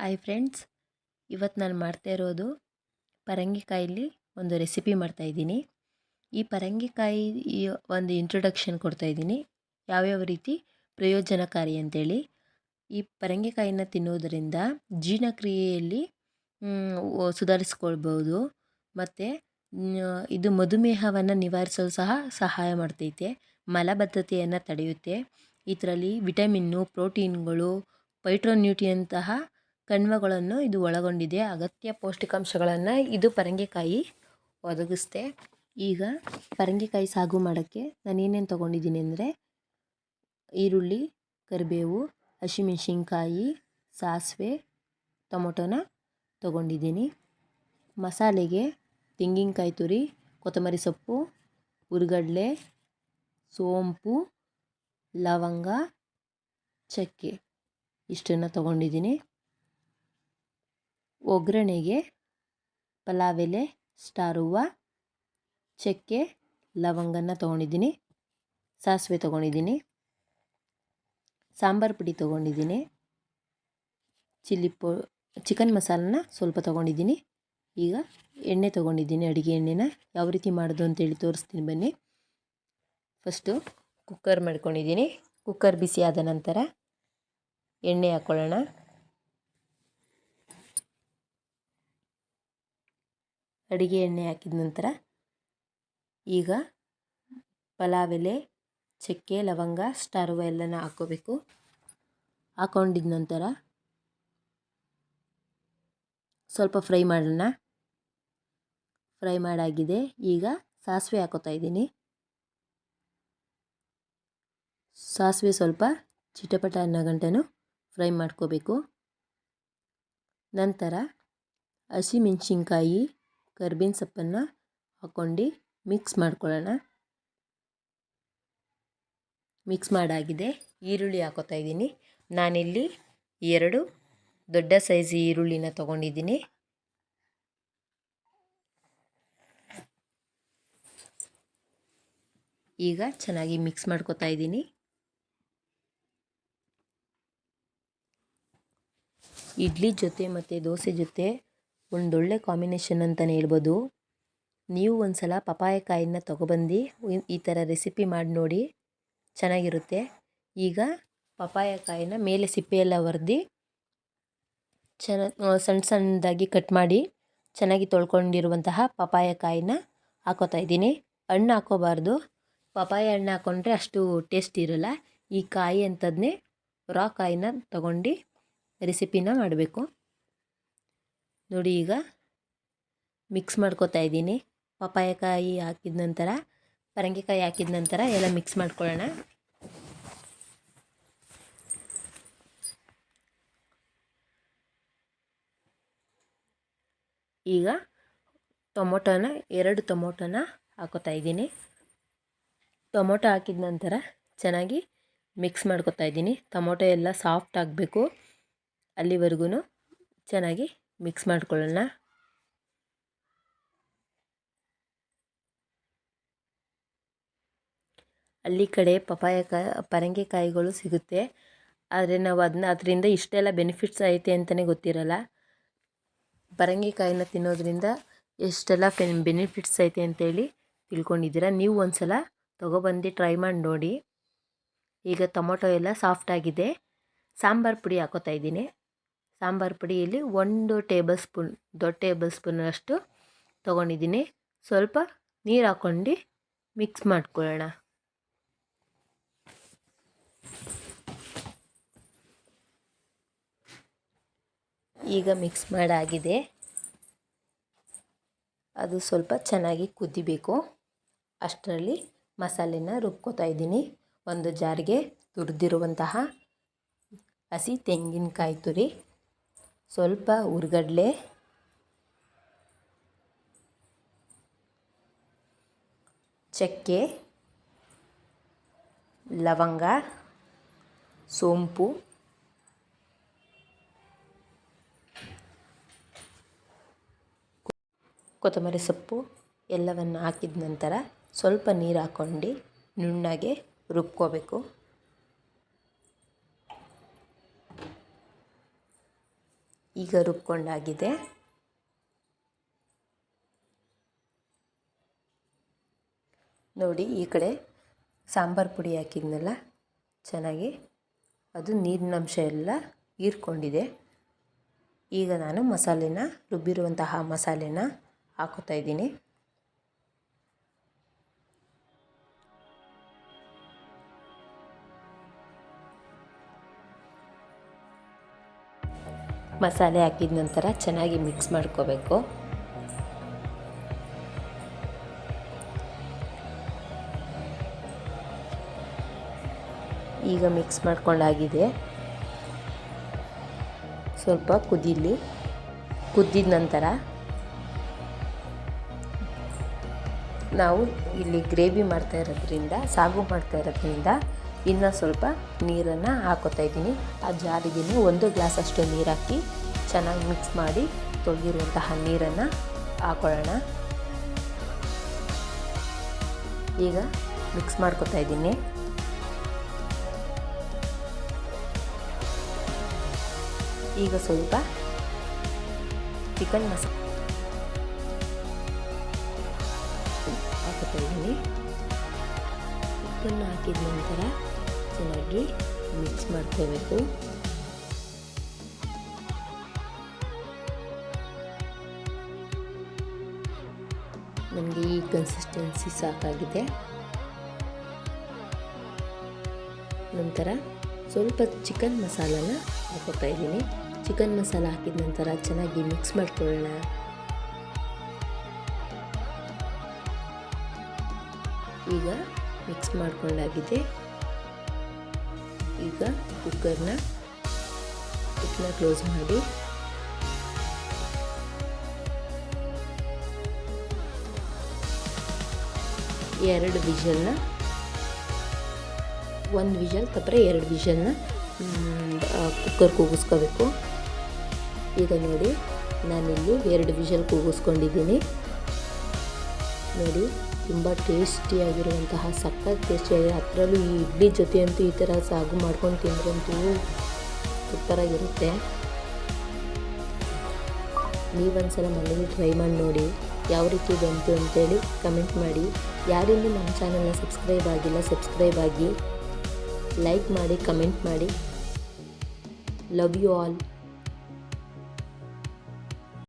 Hi friends, ಇವತ್ತು ನಾನು ಮಾಡ್ತಾ ಇರೋದು ಪರಂಗಿಕಾಯಲ್ಲಿ ಒಂದು ರೆಸಿಪಿ ಮಾಡ್ತಾಯಿದ್ದೀನಿ. ಈ ಪರಂಗಿಕಾಯಿ ಒಂದು ಇಂಟ್ರೊಡಕ್ಷನ್ ಕೊಡ್ತಾಯಿದ್ದೀನಿ, ಯಾವ್ಯಾವ ರೀತಿ ಪ್ರಯೋಜನಕಾರಿ ಅಂತೇಳಿ. ಈ ಪರಂಗಿಕಾಯಿನ ತಿನ್ನೋದರಿಂದ ಜೀರ್ಣಕ್ರಿಯೆಯಲ್ಲಿ ಸುಧಾರಿಸ್ಕೊಳ್ಬೋದು ಮತ್ತು ಇದು ಮಧುಮೇಹವನ್ನು ನಿವಾರಿಸಲು ಸಹ ಸಹಾಯ ಮಾಡ್ತೈತೆ. ಮಲಬದ್ಧತೆಯನ್ನು ತಡೆಯುತ್ತೆ. ಇದರಲ್ಲಿ ವಿಟಮಿನ್ನು, ಪ್ರೋಟೀನ್ಗಳು, ಫೈಟೋನ್ಯೂಟ್ರಿಯಂತಹ ಕಣ್ವಗಳನ್ನು ಇದು ಒಳಗೊಂಡಿದೆ. ಅಗತ್ಯ ಪೌಷ್ಟಿಕಾಂಶಗಳನ್ನು ಇದು ಪರಂಗಿಕಾಯಿ ಒದಗಿಸುತ್ತೆ. ಈಗ ಪರಂಗಿಕಾಯಿ ಸಾಗು ಮಾಡೋಕ್ಕೆ ನಾನು ಏನೇನು ತೊಗೊಂಡಿದ್ದೀನಿ ಅಂದರೆ, ಈರುಳ್ಳಿ, ಕರಿಬೇವು, ಹಸಿಮೆಣಸಿನ್ಕಾಯಿ, ಸಾಸಿವೆ, ಟೊಮೊಟೊನ ತೊಗೊಂಡಿದ್ದೀನಿ. ಮಸಾಲೆಗೆ ತೆಂಗಿನಕಾಯಿ ತುರಿ, ಕೊತ್ತಂಬರಿ ಸೊಪ್ಪು, ಹುರ್ಗಡ್ಲೆ, ಸೋಂಪು, ಲವಂಗ, ಚಕ್ಕೆ ಇಷ್ಟನ್ನು ತೊಗೊಂಡಿದ್ದೀನಿ. ಒಗ್ಗರಣೆಗೆ ಪಲಾವ್ ಎಲೆ, ಸ್ಟಾರ್ ಹೂವು, ಚಕ್ಕೆ, ಲವಂಗನ ತೊಗೊಂಡಿದ್ದೀನಿ. ಸಾಸಿವೆ ತೊಗೊಂಡಿದ್ದೀನಿ. ಸಾಂಬಾರು ಪುಡಿ ತೊಗೊಂಡಿದ್ದೀನಿ. ಚಿಕನ್ ಮಸಾಲನ ಸ್ವಲ್ಪ ತೊಗೊಂಡಿದ್ದೀನಿ. ಈಗ ಎಣ್ಣೆ ತೊಗೊಂಡಿದ್ದೀನಿ, ಅಡುಗೆ ಎಣ್ಣೆನ. ಯಾವ ರೀತಿ ಮಾಡೋದು ಅಂತೇಳಿ ತೋರಿಸ್ತೀನಿ ಬನ್ನಿ. ಫಸ್ಟು ಕುಕ್ಕರ್ ಮಾಡ್ಕೊಂಡಿದ್ದೀನಿ. ಕುಕ್ಕರ್ ಬಿಸಿ ಆದ ನಂತರ ಎಣ್ಣೆ ಹಾಕ್ಕೊಳ್ಳೋಣ. ಅಡುಗೆ ಎಣ್ಣೆ ಹಾಕಿದ ನಂತರ ಈಗ ಪಲಾವ್ ಎಲೆ, ಚಕ್ಕೆ, ಲವಂಗ, ಸ್ಟಾರ್ ಹೂವು ಎಲ್ಲನ ಹಾಕ್ಕೋಬೇಕು. ಹಾಕ್ಕೊಂಡಿದ ನಂತರ ಸ್ವಲ್ಪ ಫ್ರೈ ಮಾಡೋಣ. ಫ್ರೈ ಮಾಡಾಗಿದೆ. ಈಗ ಸಾಸಿವೆ ಹಾಕೋತಾ ಇದ್ದೀನಿ. ಸಾಸಿವೆ ಸ್ವಲ್ಪ ಚಿಟಪಟ ಅನ್ನೋ ಗಂಟನು ಫ್ರೈ ಮಾಡ್ಕೋಬೇಕು. ನಂತರ ಹಸಿಮೆಣಸಿನ್ಕಾಯಿ, ಕರ್ಬೇವಿನ ಸೊಪ್ಪನ್ನು ಹಾಕ್ಕೊಂಡು ಮಿಕ್ಸ್ ಮಾಡ್ಕೊಳ್ಳೋಣ. ಮಿಕ್ಸ್ ಮಾಡಾಗಿದೆ. ಈರುಳ್ಳಿ ಹಾಕೋತಾ ಇದ್ದೀನಿ. ನಾನಿಲ್ಲಿ 2 ದೊಡ್ಡ ಸೈಜ್ ಈರುಳ್ಳಿನ ತೊಗೊಂಡಿದ್ದೀನಿ. ಈಗ ಚೆನ್ನಾಗಿ ಮಿಕ್ಸ್ ಮಾಡ್ಕೋತಾ ಇದ್ದೀನಿ. ಇಡ್ಲಿ ಜೊತೆ ಮತ್ತು ದೋಸೆ ಜೊತೆ ಒಂದೊಳ್ಳೆ ಕಾಂಬಿನೇಷನ್ ಅಂತಲೇ ಹೇಳ್ಬೋದು. ನೀವು ಒಂದು ಸಲ ಪಪಾಯಕಾಯಿನ ತೊಗೊಬಂದು ಈ ಥರ ರೆಸಿಪಿ ಮಾಡಿ ನೋಡಿ, ಚೆನ್ನಾಗಿರುತ್ತೆ. ಈಗ ಪಪಾಯಕಾಯಿನ ಮೇಲೆ ಸಿಪ್ಪೆಯೆಲ್ಲ ಒರೆದು ಸಣ್ಣ ಸಣ್ಣದಾಗಿ ಕಟ್ ಮಾಡಿ ಚೆನ್ನಾಗಿ ತೊಳ್ಕೊಂಡಿರುವಂತಹ ಪಪಾಯಕಾಯಿನ ಹಾಕೋತಾ ಇದ್ದೀನಿ. ಹಣ್ಣು ಹಾಕೋಬಾರ್ದು. ಪಪಾಯ ಹಣ್ಣು ಹಾಕ್ಕೊಂಡ್ರೆ ಅಷ್ಟು ಟೇಸ್ಟ್ ಇರೋಲ್ಲ. ಈ ಕಾಯಿ ಅಂಥದ್ನೇ ರಾ ಕಾಯಿನ ತೊಗೊಂಡು ರೆಸಿಪಿನ ಮಾಡಬೇಕು. ನೋಡಿ, ಈಗ ಮಿಕ್ಸ್ ಮಾಡ್ಕೋತಾ ಇದ್ದೀನಿ. ಪಪಾಯಕಾಯಿ ಹಾಕಿದ ನಂತರ, ಪರಂಗಿಕಾಯಿ ಹಾಕಿದ ನಂತರ ಎಲ್ಲ ಮಿಕ್ಸ್ ಮಾಡ್ಕೊಳ್ಳೋಣ. ಈಗ ಟೊಮೊಟೊನ 2 ಟೊಮೊಟೊನ ಹಾಕೋತಾ ಇದ್ದೀನಿ. ಟೊಮೊಟೊ ಹಾಕಿದ ನಂತರ ಚೆನ್ನಾಗಿ ಮಿಕ್ಸ್ ಮಾಡ್ಕೋತಾ ಇದ್ದೀನಿ. ಟೊಮೊಟೊ ಎಲ್ಲ ಸಾಫ್ಟ್ ಆಗಬೇಕು, ಅಲ್ಲಿವರೆಗೂ ಚೆನ್ನಾಗಿ ಮಿಕ್ಸ್ ಮಾಡ್ಕೊಳ್ಳೋಣ. ಹಳ್ಳಿ ಕಡೆ ಪರಂಗಿಕಾಯಿಗಳು ಸಿಗುತ್ತೆ, ಆದರೆ ನಾವು ಅದರಿಂದ ಇಷ್ಟೆಲ್ಲ ಬೆನಿಫಿಟ್ಸ್ ಐತೆ ಅಂತಲೇ ಗೊತ್ತಿರಲ್ಲ. ಪರಂಗಿಕಾಯಿನ ತಿನ್ನೋದ್ರಿಂದ ಎಷ್ಟೆಲ್ಲ ಬೆನಿಫಿಟ್ಸ್ ಐತೆ ಅಂತೇಳಿ ತಿಳ್ಕೊಂಡಿದ್ದೀರಾ. ನೀವು ಒಂದು ಸಲ ತೊಗೊಬಂದು ಟ್ರೈ ಮಾಡಿ ನೋಡಿ. ಈಗ ಟೊಮೊಟೊ ಎಲ್ಲ ಸಾಫ್ಟ್ ಆಗಿದೆ. ಸಾಂಬಾರು ಪುಡಿ ಹಾಕೋತಾ ಇದ್ದೀನಿ. ಸಾಂಬಾರು ಪುಡಿಯಲ್ಲಿ 1 ಟೇಬಲ್ ಸ್ಪೂನ್, ದೊಡ್ಡ ಟೇಬಲ್ ಸ್ಪೂನಷ್ಟು ತೊಗೊಂಡಿದ್ದೀನಿ. ಸ್ವಲ್ಪ ನೀರು ಹಾಕ್ಕೊಂಡು ಮಿಕ್ಸ್ ಮಾಡ್ಕೊಳ್ಳೋಣ. ಈಗ ಮಿಕ್ಸ್ ಮಾಡಾಗಿದೆ. ಅದು ಸ್ವಲ್ಪ ಚೆನ್ನಾಗಿ ಕುದಿಬೇಕು. ಅಷ್ಟರಲ್ಲಿ ಮಸಾಲೆನ ರುಬ್ಕೋತಾ ಇದ್ದೀನಿ. ಒಂದು ಜಾರಿಗೆ ತುರಿದಿರುವಂತಹ ಹಸಿ ತೆಂಗಿನಕಾಯಿ ತುರಿ, ಸ್ವಲ್ಪ ಹುರ್ಗಡ್ಲೆ, ಚಕ್ಕೆ, ಲವಂಗ, ಸೋಂಪು, ಕೊತ್ತಂಬರಿ ಸೊಪ್ಪು ಎಲ್ಲವನ್ನು ಹಾಕಿದ ನಂತರ ಸ್ವಲ್ಪ ನೀರು ಹಾಕ್ಕೊಂಡು ನುಣ್ಣಗೆ ರುಬ್ಕೋಬೇಕು. ಈಗ ರುಬ್ಕೊಂಡಾಗಿದೆ. ನೋಡಿ ಈ ಕಡೆ ಸಾಂಬಾರು ಪುಡಿ ಹಾಕಿದ್ನಲ್ಲ, ಚೆನ್ನಾಗಿ ಅದು ನೀರಿನಂಶ ಎಲ್ಲ ಹೀರ್ಕೊಂಡಿದೆ. ಈಗ ನಾನು ರುಬ್ಬಿರುವಂತಹ ಮಸಾಲೆನ ಹಾಕೋತಾ ಇದ್ದೀನಿ. ಮಸಾಲೆ ಹಾಕಿದ ನಂತರ ಚೆನ್ನಾಗಿ ಮಿಕ್ಸ್ ಮಾಡ್ಕೋಬೇಕು. ಈಗ ಮಿಕ್ಸ್ ಮಾಡ್ಕೊಂಡಾಗಿದೆ. ಸ್ವಲ್ಪ ಕುದ್ದಿದ ನಂತರ ನಾವು ಇಲ್ಲಿ ಗ್ರೇವಿ ಸಾಗು ಮಾಡ್ತಾ ಇರೋದ್ರಿಂದ ಇನ್ನು ಸ್ವಲ್ಪ ನೀರನ್ನು ಹಾಕೋತಾ ಇದ್ದೀನಿ. ಆ ಜಾರಿಗೆ 1 ಗ್ಲಾಸ್ ಅಷ್ಟು ನೀರು ಹಾಕಿ ಚೆನ್ನಾಗಿ ಮಿಕ್ಸ್ ಮಾಡಿ ತೊಳೆದಿರುವಂತಹ ನೀರನ್ನು ಹಾಕೊಳ್ಳೋಣ. ಈಗ ಮಿಕ್ಸ್ ಮಾಡ್ಕೋತಾ ಇದ್ದೀನಿ. ಈಗ ಸ್ವಲ್ಪ ಚಿಕನ್ ಮಸಾಲೆ ಹಾಕೋತಾ ಇದ್ದೀನಿ. ಉಪ್ಪನ್ನು ಹಾಕಿದ ನಂತರ ಚೆನ್ನಾಗಿ ಮಿಕ್ಸ್ ಮಾಡ್ಕೋಬೇಕು. ನನಗೆ ಈ ಕನ್ಸಿಸ್ಟೆನ್ಸಿ ಸಾಕಾಗಿದೆ. ನಂತರ ಸ್ವಲ್ಪ ಚಿಕನ್ ಮಸಾಲನ ಹಾಕೋತಾ ಇದ್ದೀನಿ. ಚಿಕನ್ ಮಸಾಲ ಹಾಕಿದ ನಂತರ ಚೆನ್ನಾಗಿ ಮಿಕ್ಸ್ ಮಾಡ್ಕೊಳ್ಳೋಣ. ಈಗ ಮಿಕ್ಸ್ ಮಾಡ್ಕೊಂಡಾಗಿದೆ. ಈಗ ಕುಕ್ಕರ್ನ ಕ್ಲೋಸ್ ಮಾಡಿ ಒಂದು ವಿಷಲ್ ತಪ್ಪರೆ 2 ವಿಷಲ್ನ ಕುಕ್ಕರ್ ಕೂಗಿಸ್ಕೋಬೇಕು. ಈಗ ನೋಡಿ ನಾನಿಲ್ಲಿ 2 ವಿಷಲ್ ಕೂಗಿಸ್ಕೊಂಡಿದ್ದೀನಿ. ನೋಡಿ ತುಂಬ ಟೇಸ್ಟಿಯಾಗಿರುವಂತಹ ಸಖತ್ ಟೇಸ್ಟಿಯಾಗಿ, ಅದರಲ್ಲೂ ಈ ಇಡ್ಲಿ ಜೊತೆ ಅಂತೂ ಈ ಥರ ಸಾಗು ಮಾಡ್ಕೊಂಡು ತಿಂದ್ರಂತೂ ಸೂಪರಾಗಿರುತ್ತೆ. ನೀವೊಂದ್ಸಲ ಮನೇಲಿ ಟ್ರೈ ಮಾಡಿ ನೋಡಿ ಯಾವ ರೀತಿ ಬಂತು ಅಂತೇಳಿ ಕಮೆಂಟ್ ಮಾಡಿ. ಯಾರಿನ್ನೂ ನಮ್ಮ ಚಾನಲ್ನ ಸಬ್ಸ್ಕ್ರೈಬ್ ಆಗಿಲ್ಲ, ಸಬ್ಸ್ಕ್ರೈಬ್ ಆಗಿ, ಲೈಕ್ ಮಾಡಿ, ಕಮೆಂಟ್ ಮಾಡಿ. Love you all.